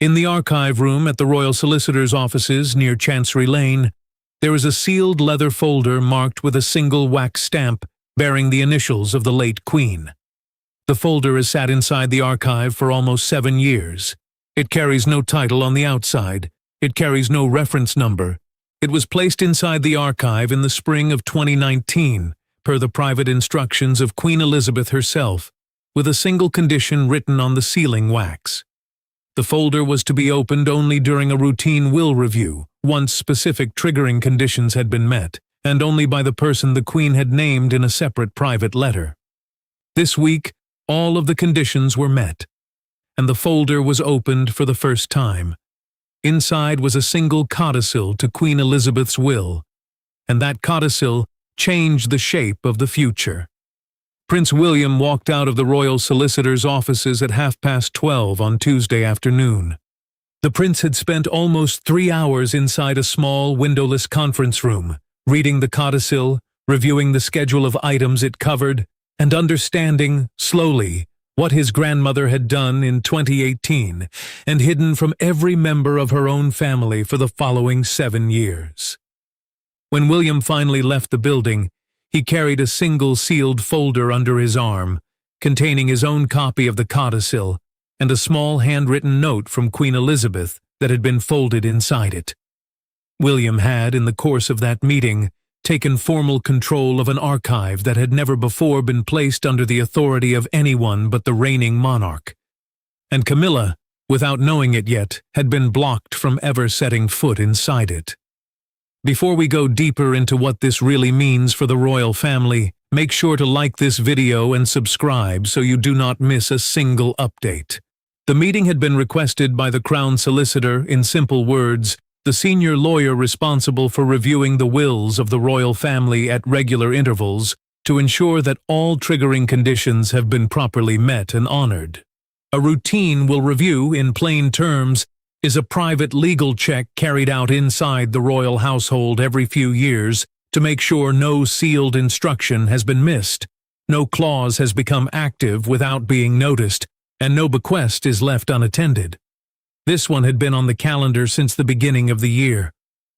In the archive room at the Royal Solicitor's offices near Chancery Lane, there is a sealed leather folder marked with a single wax stamp bearing the initials of the late Queen. The folder has sat inside the archive for almost 7 years. It carries no title on the outside. It carries no reference number. It was placed inside the archive in the spring of 2019, per the private instructions of Queen Elizabeth herself, with a single condition written on the sealing wax. The folder was to be opened only during a routine will review, once specific triggering conditions had been met, and only by the person the Queen had named in a separate private letter. This week, all of the conditions were met, and the folder was opened for the first time. Inside was a single codicil to Queen Elizabeth's will, and that codicil changed the shape of the future. Prince William walked out of the Royal Solicitor's offices at 12:30 on Tuesday afternoon. The prince had spent almost 3 hours inside a small, windowless conference room, reading the codicil, reviewing the schedule of items it covered, and understanding, slowly, what his grandmother had done in 2018 and hidden from every member of her own family for the following 7 years. When William finally left the building, he carried a single sealed folder under his arm, containing his own copy of the codicil and a small handwritten note from Queen Elizabeth that had been folded inside it. William had, in the course of that meeting, taken formal control of an archive that had never before been placed under the authority of anyone but the reigning monarch. And Camilla, without knowing it yet, had been blocked from ever setting foot inside it. Before we go deeper into what this really means for the royal family, make sure to like this video and subscribe so you do not miss a single update. The meeting had been requested by the Crown Solicitor. In simple words, the senior lawyer responsible for reviewing the wills of the royal family at regular intervals to ensure that all triggering conditions have been properly met and honored. A routine will review, in plain terms, is a private legal check carried out inside the royal household every few years to make sure no sealed instruction has been missed, no clause has become active without being noticed, and no bequest is left unattended. This one had been on the calendar since the beginning of the year.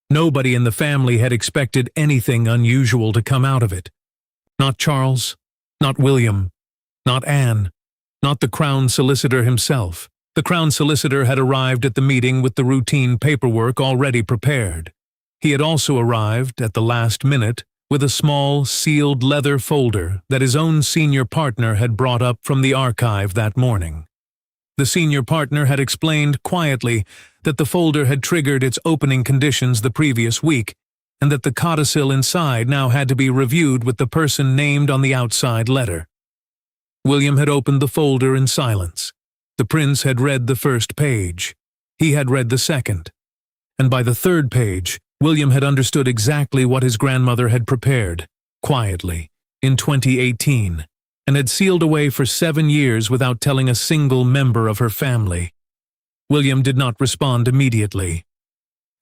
Nobody in the family had expected anything unusual to come out of it. Not Charles, not William, not Anne, not the Crown Solicitor himself. The Crown Solicitor had arrived at the meeting with the routine paperwork already prepared. He had also arrived, at the last minute, with a small, sealed leather folder that his own senior partner had brought up from the archive that morning. The senior partner had explained quietly that the folder had triggered its opening conditions the previous week, and that the codicil inside now had to be reviewed with the person named on the outside letter. William had opened the folder in silence. The prince had read the first page. He had read the second. And by the third page, William had understood exactly what his grandmother had prepared, quietly, in 2018, and had sealed away for 7 years without telling a single member of her family. William did not respond immediately.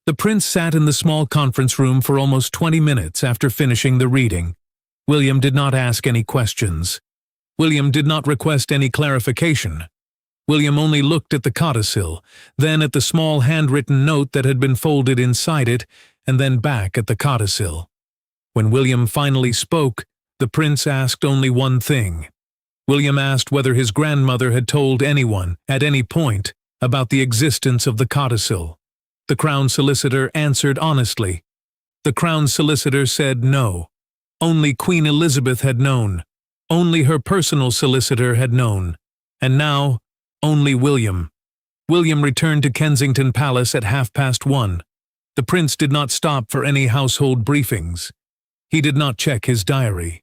The prince sat in the small conference room for almost 20 minutes after finishing the reading. William did not ask any questions. William did not request any clarification. William only looked at the codicil, then at the small handwritten note that had been folded inside it, and then back at the codicil. When William finally spoke, the prince asked only one thing. William asked whether his grandmother had told anyone, at any point, about the existence of the codicil. The Crown Solicitor answered honestly. The Crown Solicitor said no. Only Queen Elizabeth had known. Only her personal solicitor had known. And now, only William. William returned to Kensington Palace at 1:30. The prince did not stop for any household briefings. He did not check his diary.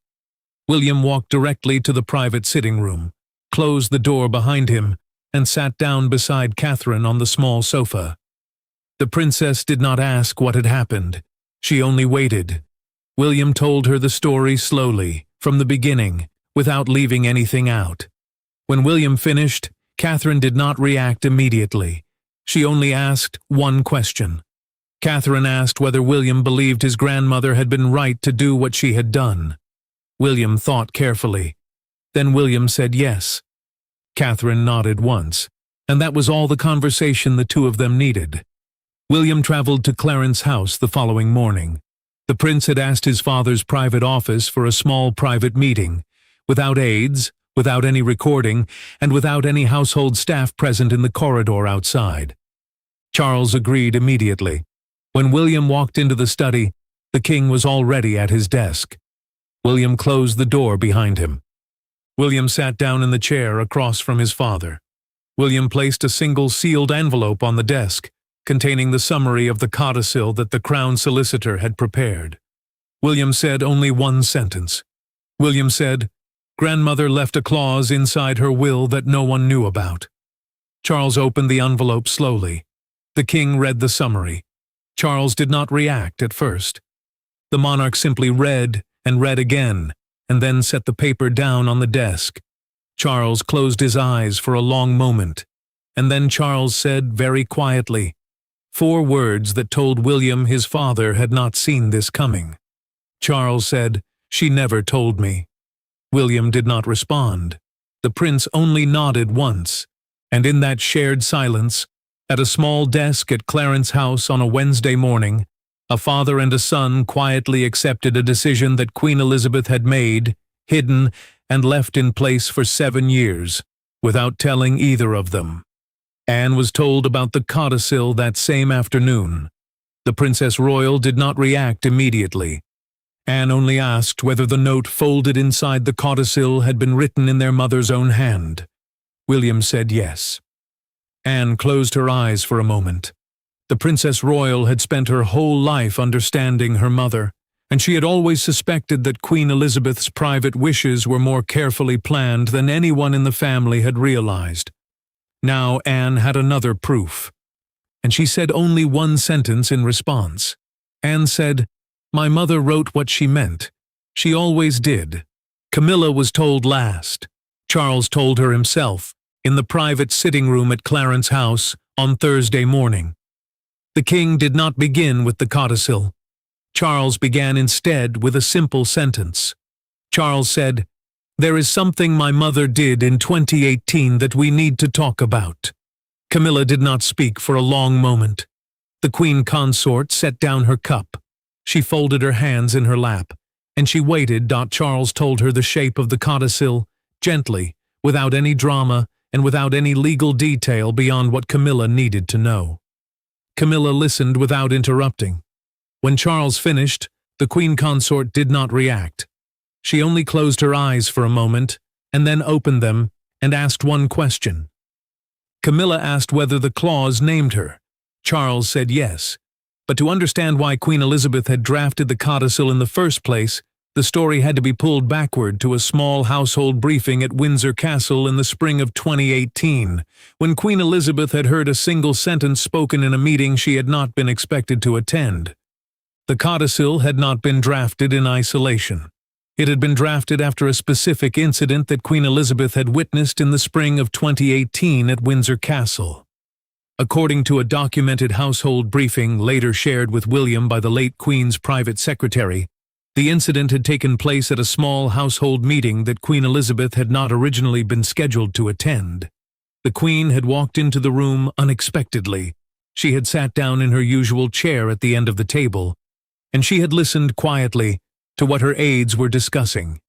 William walked directly to the private sitting room, closed the door behind him, and sat down beside Catherine on the small sofa. The princess did not ask what had happened. She only waited. William told her the story slowly, from the beginning, without leaving anything out. When William finished, Catherine did not react immediately. She only asked one question. Catherine asked whether William believed his grandmother had been right to do what she had done. William thought carefully. Then William said yes. Catherine nodded once, and that was all the conversation the two of them needed. William traveled to Clarence House the following morning. The prince had asked his father's private office for a small private meeting, without aides, without any recording, and without any household staff present in the corridor outside. Charles agreed immediately. When William walked into the study, the king was already at his desk. William closed the door behind him. William sat down in the chair across from his father. William placed a single sealed envelope on the desk, containing the summary of the codicil that the Crown Solicitor had prepared. William said only one sentence. William said, "Grandmother left a clause inside her will that no one knew about." Charles opened the envelope slowly. The king read the summary. Charles did not react at first. The monarch simply read and read again, and then set the paper down on the desk. Charles closed his eyes for a long moment, and then Charles said very quietly, 4 words that told William his father had not seen this coming. Charles said, "She never told me." William did not respond. The prince only nodded once, and in that shared silence, at a small desk at Clarence House on a Wednesday morning, a father and a son quietly accepted a decision that Queen Elizabeth had made, hidden, and left in place for 7 years, without telling either of them. Anne was told about the codicil that same afternoon. The Princess Royal did not react immediately. Anne only asked whether the note folded inside the codicil had been written in their mother's own hand. William said yes. Anne closed her eyes for a moment. The Princess Royal had spent her whole life understanding her mother, and she had always suspected that Queen Elizabeth's private wishes were more carefully planned than anyone in the family had realized. Now Anne had another proof, and she said only one sentence in response. Anne said, "My mother wrote what she meant. She always did." Camilla was told last. Charles told her himself, in the private sitting room at Clarence House on Thursday morning. The king did not begin with the codicil. Charles began instead with a simple sentence. Charles said, "There is something my mother did in 2018 that we need to talk about." Camilla did not speak for a long moment. The queen consort set down her cup. She folded her hands in her lap, and she waited. Charles told her the shape of the codicil, gently, without any drama, and without any legal detail beyond what Camilla needed to know. Camilla listened without interrupting. When Charles finished, the queen consort did not react. She only closed her eyes for a moment, and then opened them, and asked one question. Camilla asked whether the clause named her. Charles said yes. But to understand why Queen Elizabeth had drafted the codicil in the first place, the story had to be pulled backward to a small household briefing at Windsor Castle in the spring of 2018, when Queen Elizabeth had heard a single sentence spoken in a meeting she had not been expected to attend. The codicil had not been drafted in isolation. It had been drafted after a specific incident that Queen Elizabeth had witnessed in the spring of 2018 at Windsor Castle. According to a documented household briefing later shared with William by the late Queen's private secretary, the incident had taken place at a small household meeting that Queen Elizabeth had not originally been scheduled to attend. The Queen had walked into the room unexpectedly. She had sat down in her usual chair at the end of the table, and she had listened quietly to what her aides were discussing.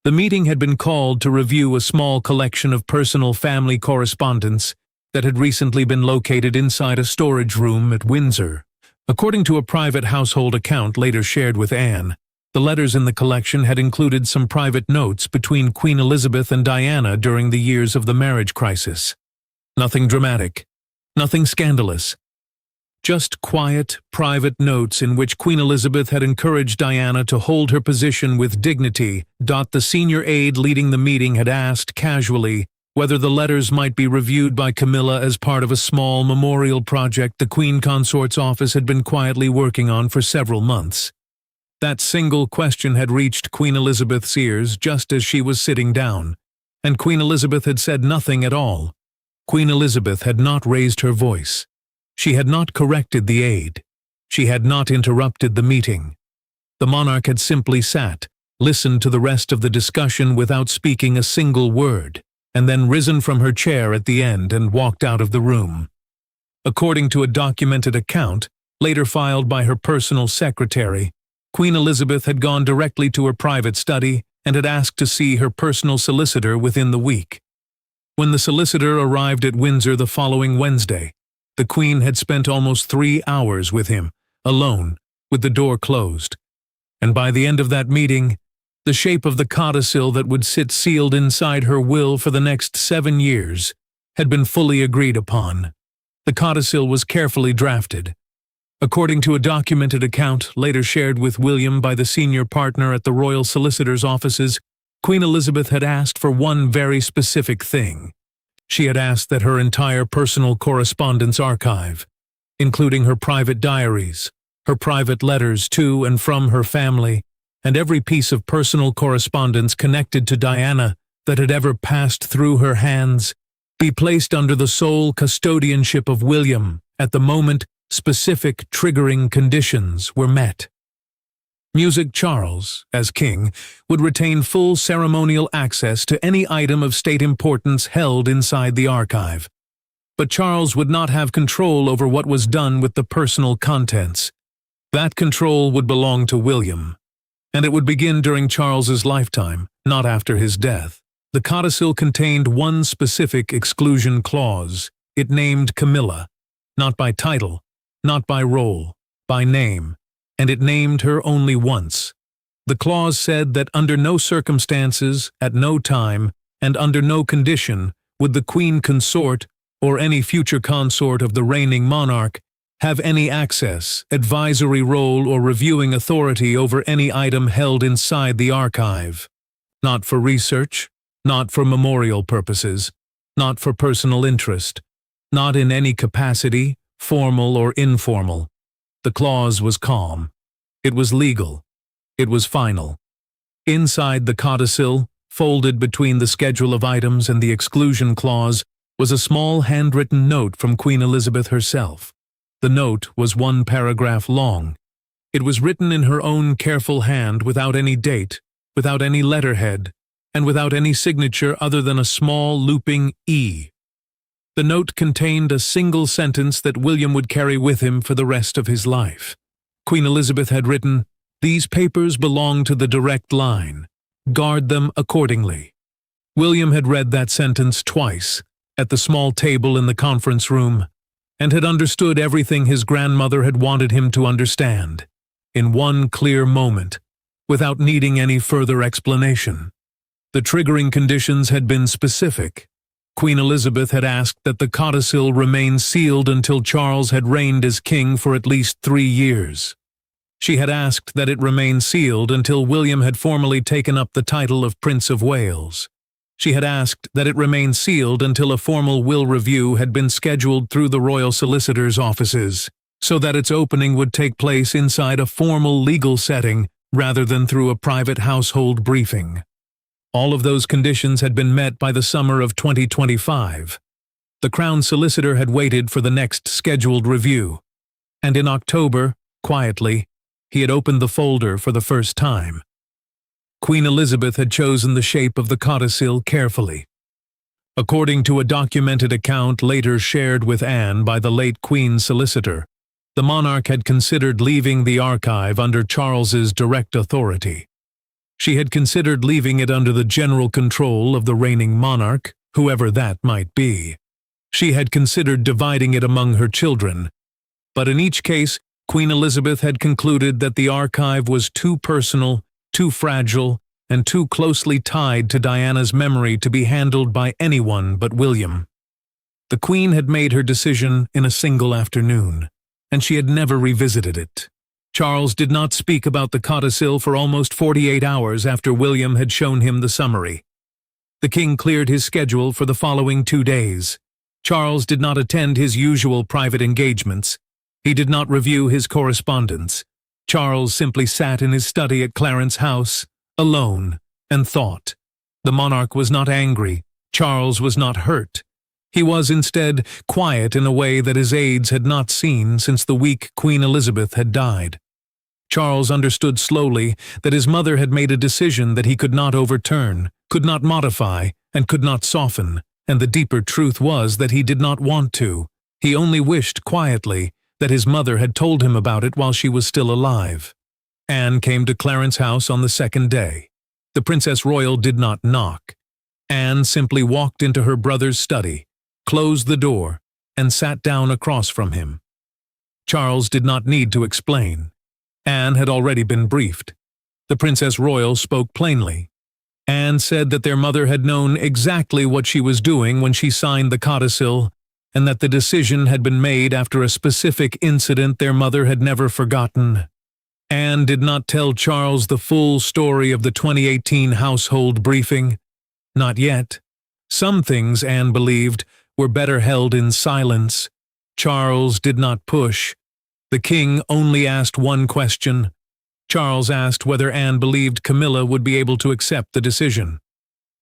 The meeting had been called to review a small collection of personal family correspondence that had recently been located inside a storage room at Windsor. According to a private household account later shared with Anne, the letters in the collection had included some private notes between Queen Elizabeth and Diana during the years of the marriage crisis. Nothing dramatic, nothing scandalous. Just quiet, private notes in which Queen Elizabeth had encouraged Diana to hold her position with dignity. The senior aide leading the meeting had asked casually whether the letters might be reviewed by Camilla as part of a small memorial project the Queen Consort's office had been quietly working on for several months. That single question had reached Queen Elizabeth's ears just as she was sitting down, and Queen Elizabeth had said nothing at all. Queen Elizabeth had not raised her voice. She had not corrected the aide. She had not interrupted the meeting. The monarch had simply sat, listened to the rest of the discussion without speaking a single word. and then risen from her chair at the end and walked out of the room. According to a documented account, later filed by her personal secretary, Queen Elizabeth had gone directly to her private study and had asked to see her personal solicitor within the week. When the solicitor arrived at Windsor the following Wednesday, the Queen had spent almost 3 hours with him, alone, with the door closed. And by the end of that meeting, the shape of the codicil that would sit sealed inside her will for the next 7 years had been fully agreed upon. The codicil was carefully drafted. According to a documented account later shared with William by the senior partner at the royal solicitor's offices, Queen Elizabeth had asked for one very specific thing. She had asked that her entire personal correspondence archive, including her private diaries, her private letters to and from her family, and every piece of personal correspondence connected to Diana that had ever passed through her hands, be placed under the sole custodianship of William at the moment specific triggering conditions were met. Music Charles, as king, would retain full ceremonial access to any item of state importance held inside the archive. But Charles would not have control over what was done with the personal contents. That control would belong to William, and it would begin during Charles's lifetime, not after his death. The codicil contained one specific exclusion clause. It named Camilla, not by title, not by role, by name, and it named her only once. The clause said that under no circumstances, at no time, and under no condition would the Queen consort, or any future consort of the reigning monarch, have any access, advisory role, or reviewing authority over any item held inside the archive. Not for research, not for memorial purposes, not for personal interest, not in any capacity, formal or informal. The clause was calm. It was legal. It was final. Inside the codicil, folded between the schedule of items and the exclusion clause, was a small handwritten note from Queen Elizabeth herself. The note was 1 paragraph long. It was written in her own careful hand without any date, without any letterhead, and without any signature other than a small looping E. The note contained a single sentence that William would carry with him for the rest of his life. Queen Elizabeth had written, "These papers belong to the direct line. Guard them accordingly." William had read that sentence twice, at the small table in the conference room, and had understood everything his grandmother had wanted him to understand, in one clear moment, without needing any further explanation. The triggering conditions had been specific. Queen Elizabeth had asked that the codicil remain sealed until Charles had reigned as king for at least 3 years. She had asked that it remain sealed until William had formally taken up the title of Prince of Wales. She had asked that it remain sealed until a formal will review had been scheduled through the royal solicitor's offices, so that its opening would take place inside a formal legal setting rather than through a private household briefing. All of those conditions had been met by the summer of 2025. The Crown Solicitor had waited for the next scheduled review, and in October, quietly, he had opened the folder for the first time. Queen Elizabeth had chosen the shape of the codicil carefully. According to a documented account later shared with Anne by the late Queen's solicitor, the monarch had considered leaving the archive under Charles's direct authority. She had considered leaving it under the general control of the reigning monarch, whoever that might be. She had considered dividing it among her children, but in each case, Queen Elizabeth had concluded that the archive was too personal, too fragile, and too closely tied to Diana's memory to be handled by anyone but William. The Queen had made her decision in a single afternoon, and she had never revisited it. Charles did not speak about the codicil for almost 48 hours after William had shown him the summary. The king cleared his schedule for the following 2 days. Charles did not attend his usual private engagements. He did not review his correspondence. Charles simply sat in his study at Clarence House, alone, and thought. The monarch was not angry. Charles was not hurt. He was instead quiet in a way that his aides had not seen since the week Queen Elizabeth had died. Charles understood slowly that his mother had made a decision that he could not overturn, could not modify, and could not soften, and the deeper truth was that he did not want to. He only wished quietly that his mother had told him about it while she was still alive. Anne came to Clarence House on the second day. The Princess Royal did not knock. Anne simply walked into her brother's study, closed the door, and sat down across from him. Charles did not need to explain. Anne had already been briefed. The Princess Royal spoke plainly. Anne said that their mother had known exactly what she was doing when she signed the codicil, and that the decision had been made after a specific incident their mother had never forgotten. Anne did not tell Charles the full story of the 2018 household briefing. Not yet. Some things, Anne believed, were better held in silence. Charles did not push. The king only asked one question. Charles asked whether Anne believed Camilla would be able to accept the decision.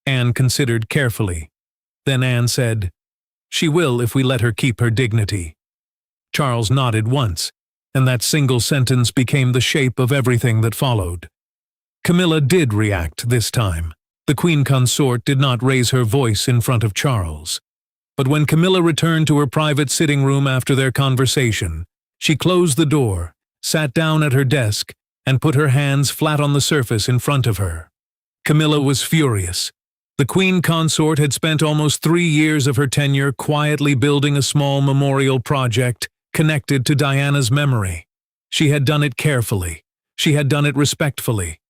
Anne considered carefully. Then Anne said, "She will if we let her keep her dignity." Charles nodded once, and that single sentence became the shape of everything that followed. Camilla did react this time. The queen consort did not raise her voice in front of Charles. But when Camilla returned to her private sitting room after their conversation, she closed the door, sat down at her desk, and put her hands flat on the surface in front of her. Camilla was furious. The queen consort had spent almost 3 years of her tenure quietly building a small memorial project connected to Diana's memory. She had done it carefully. She had done it respectfully.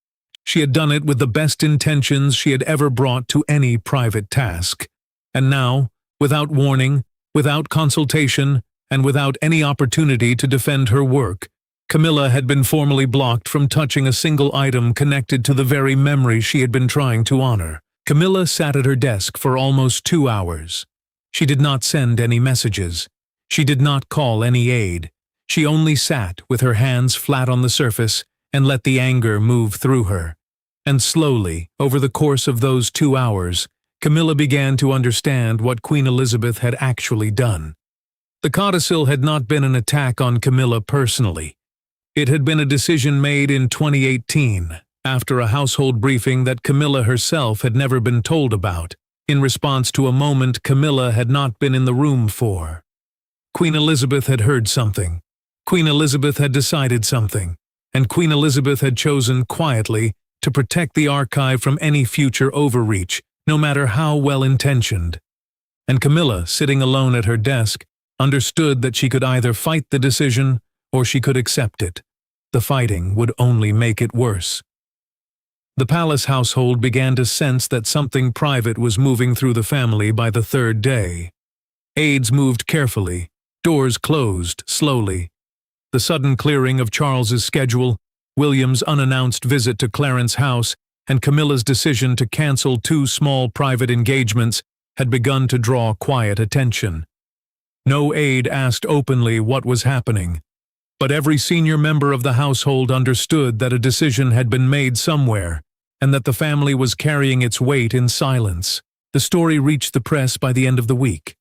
She had done it with the best intentions she had ever brought to any private task. And now, without warning, without consultation, and without any opportunity to defend her work, Camilla had been formally blocked from touching a single item connected to the very memory she had been trying to honor. Camilla sat at her desk for almost 2 hours. She did not send any messages. She did not call any aid. She only sat with her hands flat on the surface and let the anger move through her. And slowly, over the course of those 2 hours, Camilla began to understand what Queen Elizabeth had actually done. The codicil had not been an attack on Camilla personally. It had been a decision made in 2018, after a household briefing that Camilla herself had never been told about, in response to a moment Camilla had not been in the room for. Queen Elizabeth had heard something. Queen Elizabeth had decided something, and Queen Elizabeth had chosen quietly to protect the archive from any future overreach, no matter how well-intentioned. And Camilla, sitting alone at her desk, understood that she could either fight the decision or she could accept it. The fighting would only make it worse. The palace household began to sense that something private was moving through the family by the 3rd day. Aides moved carefully, doors closed slowly. The sudden clearing of Charles's schedule, William's unannounced visit to Clarence House, and Camilla's decision to cancel 2 small private engagements had begun to draw quiet attention. No aide asked openly what was happening, but every senior member of the household understood that a decision had been made somewhere, and that the family was carrying its weight in silence. The story reached the press by the end of the week.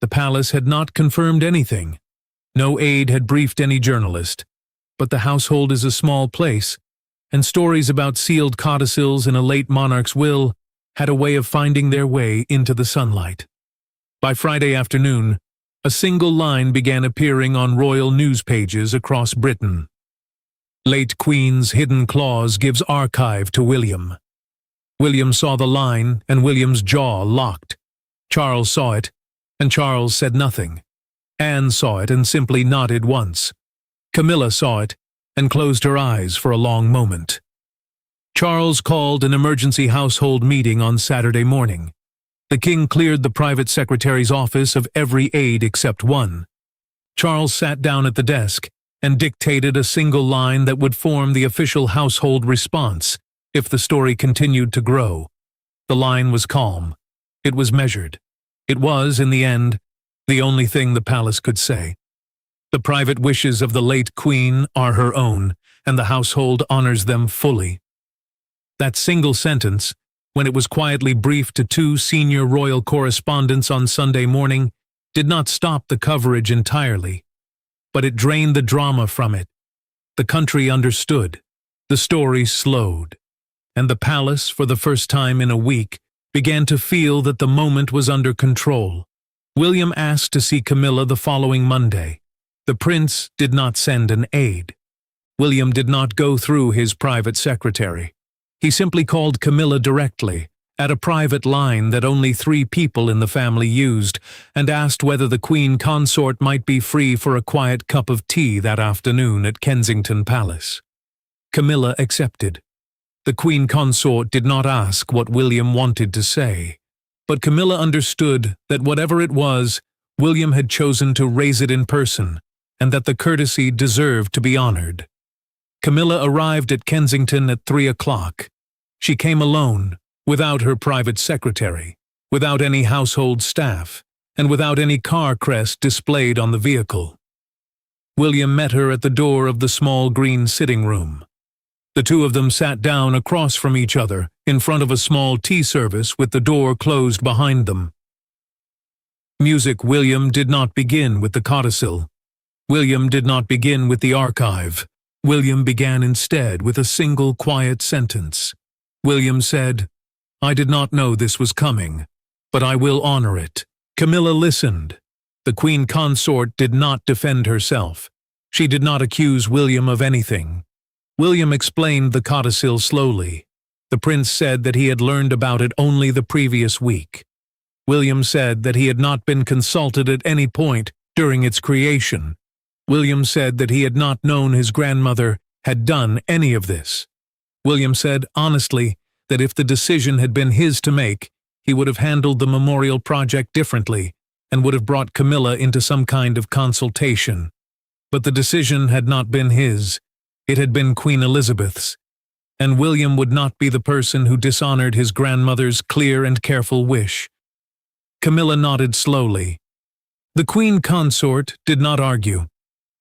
The palace had not confirmed anything. No aide had briefed any journalist. But the household is a small place, and stories about sealed codicils in a late monarch's will had a way of finding their way into the sunlight. By Friday afternoon, a single line began appearing on royal news pages across Britain. Late Queen's hidden clause gives archive to William. William saw the line, and William's jaw locked. Charles saw it, and Charles said nothing. Anne saw it and simply nodded once. Camilla saw it and closed her eyes for a long moment. Charles called an emergency household meeting on Saturday morning. The king cleared the private secretary's office of every aide except one. Charles sat down at the desk and dictated a single line that would form the official household response if the story continued to grow. The line was calm. It was measured. It was, in the end, the only thing the palace could say. The private wishes of the late queen are her own, and the household honors them fully. That single sentence, when it was quietly briefed to 2 senior royal correspondents on Sunday morning, did not stop the coverage entirely, but it drained the drama from it. The country understood. The story slowed. and the palace, for the first time in a week, began to feel that the moment was under control. William asked to see Camilla the following Monday. The prince did not send an aide. William did not go through his private secretary. He simply called Camilla directly, at a private line that only 3 people in the family used, and asked whether the Queen Consort might be free for a quiet cup of tea that afternoon at Kensington Palace. Camilla accepted. The Queen Consort did not ask what William wanted to say, but Camilla understood that whatever it was, William had chosen to raise it in person, and that the courtesy deserved to be honored. Camilla arrived at Kensington at 3 o'clock. She came alone, without her private secretary, without any household staff, and without any car crest displayed on the vehicle. William met her at the door of the small green sitting room. The 2 of them sat down across from each other, in front of a small tea service with the door closed behind them. William did not begin with the codicil. William did not begin with the archive. William began instead with a single quiet sentence. William said, "I did not know this was coming, but I will honor it." Camilla listened. The Queen Consort did not defend herself. She did not accuse William of anything. William explained the codicil slowly. The prince said that he had learned about it only the previous week. William said that he had not been consulted at any point during its creation. William said that he had not known his grandmother had done any of this. William said honestly that if the decision had been his to make, he would have handled the memorial project differently and would have brought Camilla into some kind of consultation. But the decision had not been his. It had been Queen Elizabeth's, and William would not be the person who dishonored his grandmother's clear and careful wish. Camilla nodded slowly. The Queen Consort did not argue.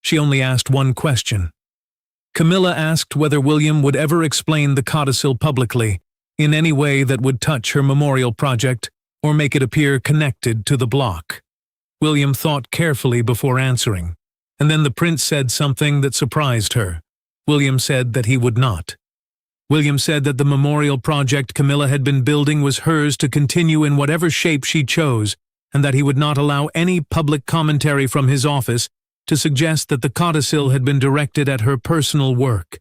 She only asked one question. Camilla asked whether William would ever explain the codicil publicly, in any way that would touch her memorial project or make it appear connected to the block. William thought carefully before answering, and then the prince said something that surprised her. William said that he would not. William said that the memorial project Camilla had been building was hers to continue in whatever shape she chose, and that he would not allow any public commentary from his office to suggest that the codicil had been directed at her personal work.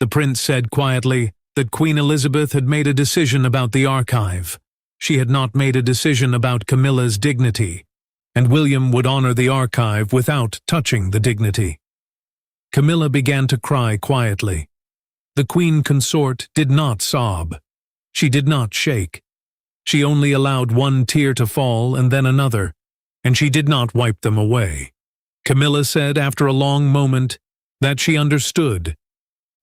The prince said quietly that Queen Elizabeth had made a decision about the archive. She had not made a decision about Camilla's dignity, and William would honor the archive without touching the dignity. Camilla began to cry quietly. The Queen Consort did not sob. She did not shake. She only allowed one tear to fall and then another, and she did not wipe them away. Camilla said after a long moment that she understood.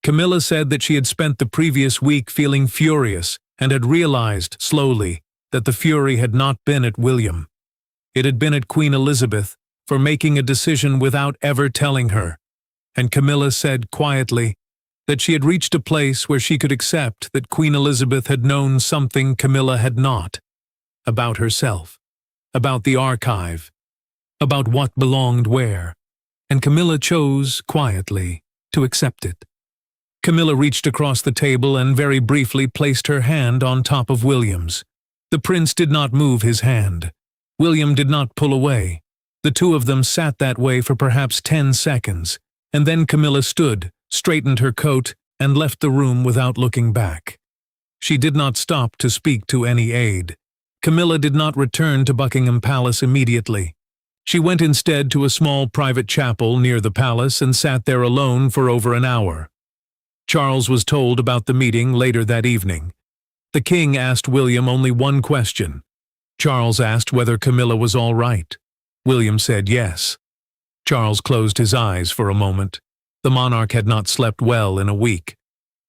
Camilla said that she had spent the previous week feeling furious and had realized, slowly, that the fury had not been at William. It had been at Queen Elizabeth for making a decision without ever telling her, and Camilla said quietly that she had reached a place where she could accept that Queen Elizabeth had known something Camilla had not, about herself, about the archive, about what belonged where, and Camilla chose, quietly, to accept it. Camilla reached across the table and very briefly placed her hand on top of William's. The prince did not move his hand. William did not pull away. The 2 of them sat that way for perhaps 10 seconds, and then Camilla stood, straightened her coat, and left the room without looking back. She did not stop to speak to any aide. Camilla did not return to Buckingham Palace immediately. She went instead to a small private chapel near the palace and sat there alone for over an hour. Charles was told about the meeting later that evening. The king asked William only one question. Charles asked whether Camilla was all right. William said yes. Charles closed his eyes for a moment. The monarch had not slept well in a week,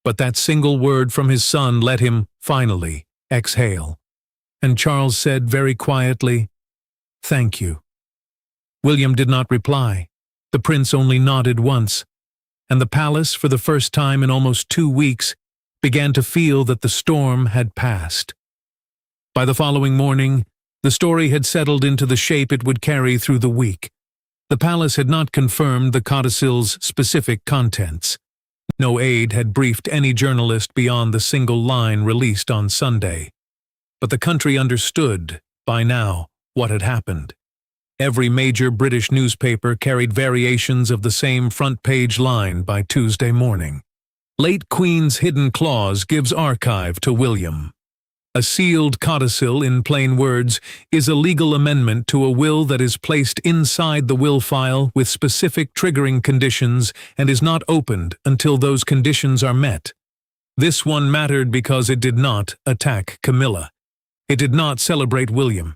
but that single word from his son let him, finally, exhale. And Charles said very quietly, "Thank you." William did not reply. The prince only nodded once, and the palace, for the first time in almost 2 weeks, began to feel that the storm had passed. By the following morning, the story had settled into the shape it would carry through the week. The palace had not confirmed the codicil's specific contents. No aide had briefed any journalist beyond the single line released on Sunday. But the country understood, by now, what had happened. Every major British newspaper carried variations of the same front-page line by Tuesday morning. Late Queen's hidden clause gives archive to William. A sealed codicil, in plain words, is a legal amendment to a will that is placed inside the will file with specific triggering conditions and is not opened until those conditions are met. This one mattered because it did not attack Camilla. It did not celebrate William.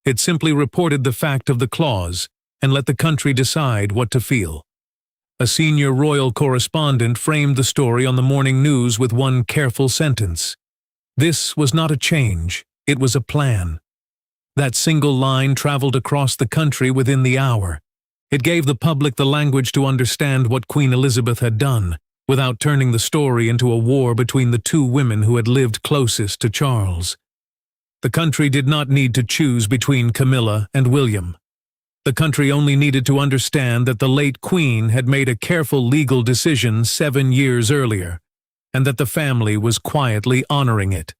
It simply reported the fact of the clause and let the country decide what to feel. A senior royal correspondent framed the story on the morning news with one careful sentence. This was not a change, it was a plan. That single line traveled across the country within the hour. It gave the public the language to understand what Queen Elizabeth had done, without turning the story into a war between the two women who had lived closest to Charles. The country did not need to choose between Camilla and William. The country only needed to understand that the late Queen had made a careful legal decision 7 years earlier, and that the family was quietly honoring it.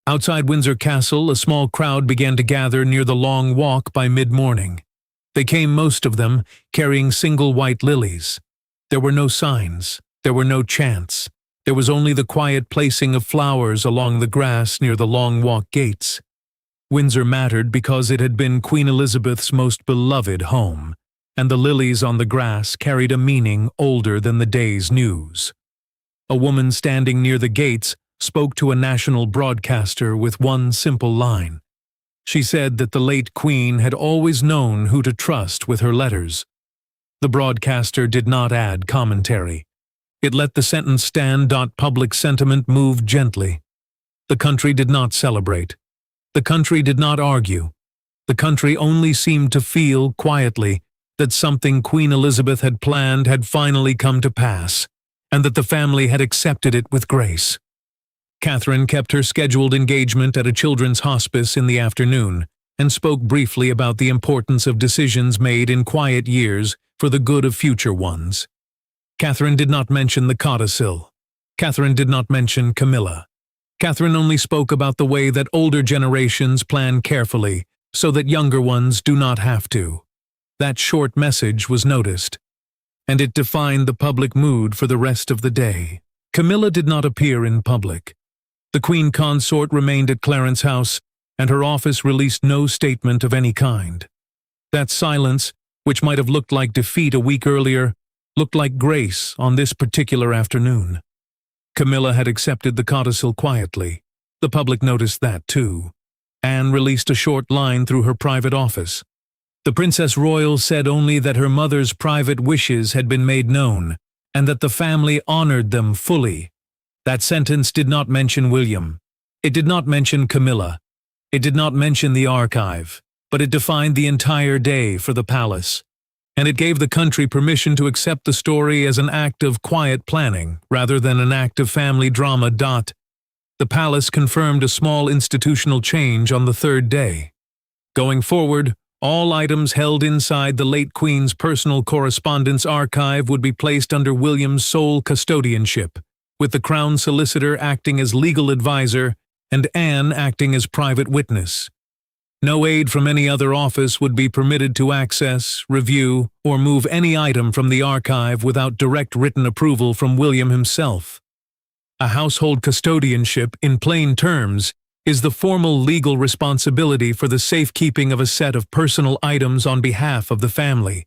Outside Windsor Castle, a small crowd began to gather near the Long Walk by mid-morning. They came, most of them, carrying single white lilies. There were no signs, there were no chants. There was only the quiet placing of flowers along the grass near the Long Walk gates. Windsor mattered because it had been Queen Elizabeth's most beloved home, and the lilies on the grass carried a meaning older than the day's news. A woman standing near the gates spoke to a national broadcaster with one simple line. She said that the late Queen had always known who to trust with her letters. The broadcaster did not add commentary. It let the sentence stand. Public sentiment moved gently. The country did not celebrate. The country did not argue. The country only seemed to feel, quietly, that something Queen Elizabeth had planned had finally come to pass, and that the family had accepted it with grace. Catherine kept her scheduled engagement at a children's hospice in the afternoon, and spoke briefly about the importance of decisions made in quiet years for the good of future ones. Catherine did not mention the codicil. Catherine did not mention Camilla. Catherine only spoke about the way that older generations plan carefully, so that younger ones do not have to. That short message was noticed, and it defined the public mood for the rest of the day. Camilla did not appear in public. The Queen Consort remained at Clarence House, and her office released no statement of any kind. That silence, which might have looked like defeat a week earlier, looked like grace on this particular afternoon. Camilla had accepted the codicil quietly. The public noticed that too. Anne released a short line through her private office. The Princess Royal said only that her mother's private wishes had been made known, and that the family honored them fully. That sentence did not mention William. It did not mention Camilla. It did not mention the archive, but it defined the entire day for the palace. And it gave the country permission to accept the story as an act of quiet planning, rather than an act of family drama. The palace confirmed a small institutional change on the third day. Going forward, all items held inside the late Queen's personal correspondence archive would be placed under William's sole custodianship, with the Crown Solicitor acting as legal advisor and Anne acting as private witness. No aid from any other office would be permitted to access, review, or move any item from the archive without direct written approval from William himself. A household custodianship, in plain terms, is the formal legal responsibility for the safekeeping of a set of personal items on behalf of the family.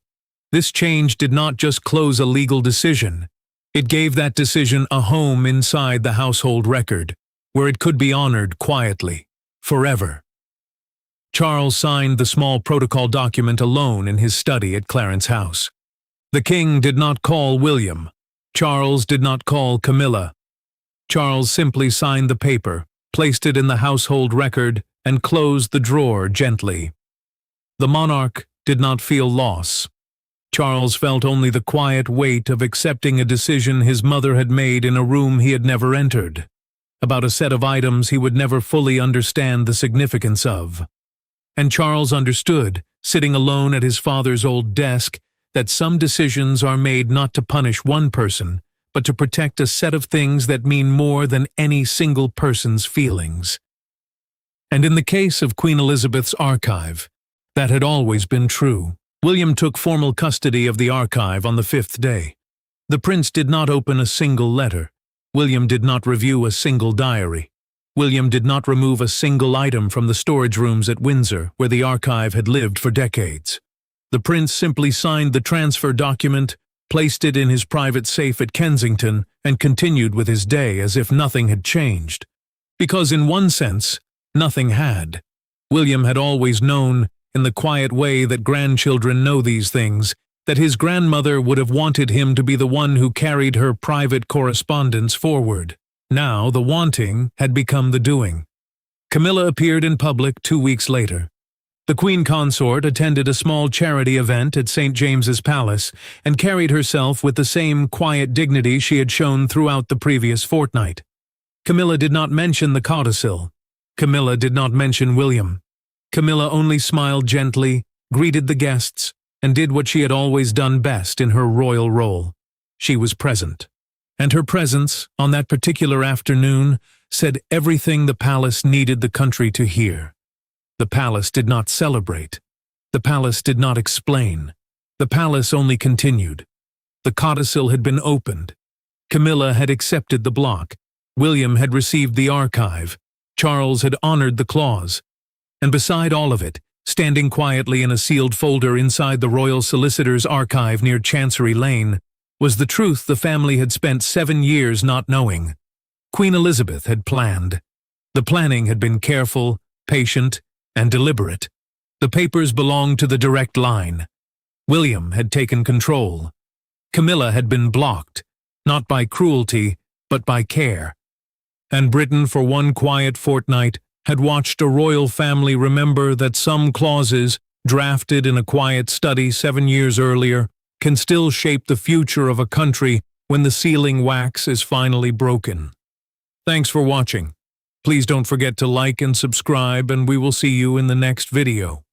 This change did not just close a legal decision. It gave that decision a home inside the household record, where it could be honored quietly, forever. Charles signed the small protocol document alone in his study at Clarence House. The king did not call William. Charles did not call Camilla. Charles simply signed the paper, placed it in the household record, and closed the drawer gently. The monarch did not feel loss. Charles felt only the quiet weight of accepting a decision his mother had made in a room he had never entered, about a set of items he would never fully understand the significance of. And Charles understood, sitting alone at his father's old desk, that some decisions are made not to punish one person, but to protect a set of things that mean more than any single person's feelings. And in the case of Queen Elizabeth's archive, that had always been true. William took formal custody of the archive on the 5th day. The prince did not open a single letter. William did not review a single diary. William did not remove a single item from the storage rooms at Windsor, where the archive had lived for decades. The prince simply signed the transfer document, placed it in his private safe at Kensington, and continued with his day as if nothing had changed. Because in one sense, nothing had. William had always known, in the quiet way that grandchildren know these things, that his grandmother would have wanted him to be the one who carried her private correspondence forward. Now the wanting had become the doing. Camilla appeared in public 2 weeks later. The Queen Consort attended a small charity event at St. James's Palace and carried herself with the same quiet dignity she had shown throughout the previous fortnight. Camilla did not mention the codicil. Camilla did not mention William. Camilla only smiled gently, greeted the guests, and did what she had always done best in her royal role. She was present. And her presence, on that particular afternoon, said everything the palace needed the country to hear. The palace did not celebrate. The palace did not explain. The palace only continued. The codicil had been opened. Camilla had accepted the block. William had received the archive. Charles had honored the clause. And beside all of it, standing quietly in a sealed folder inside the Royal Solicitor's archive near Chancery Lane, was the truth the family had spent 7 years not knowing. Queen Elizabeth had planned. The planning had been careful, patient, and deliberate. The papers belonged to the direct line. William had taken control. Camilla had been blocked, not by cruelty, but by care. And Britain, for one quiet fortnight, had watched a royal family remember that some clauses, drafted in a quiet study 7 years earlier, can still shape the future of a country when the sealing wax is finally broken. Thanks for watching. Please don't forget to like and subscribe, and we will see you in the next video.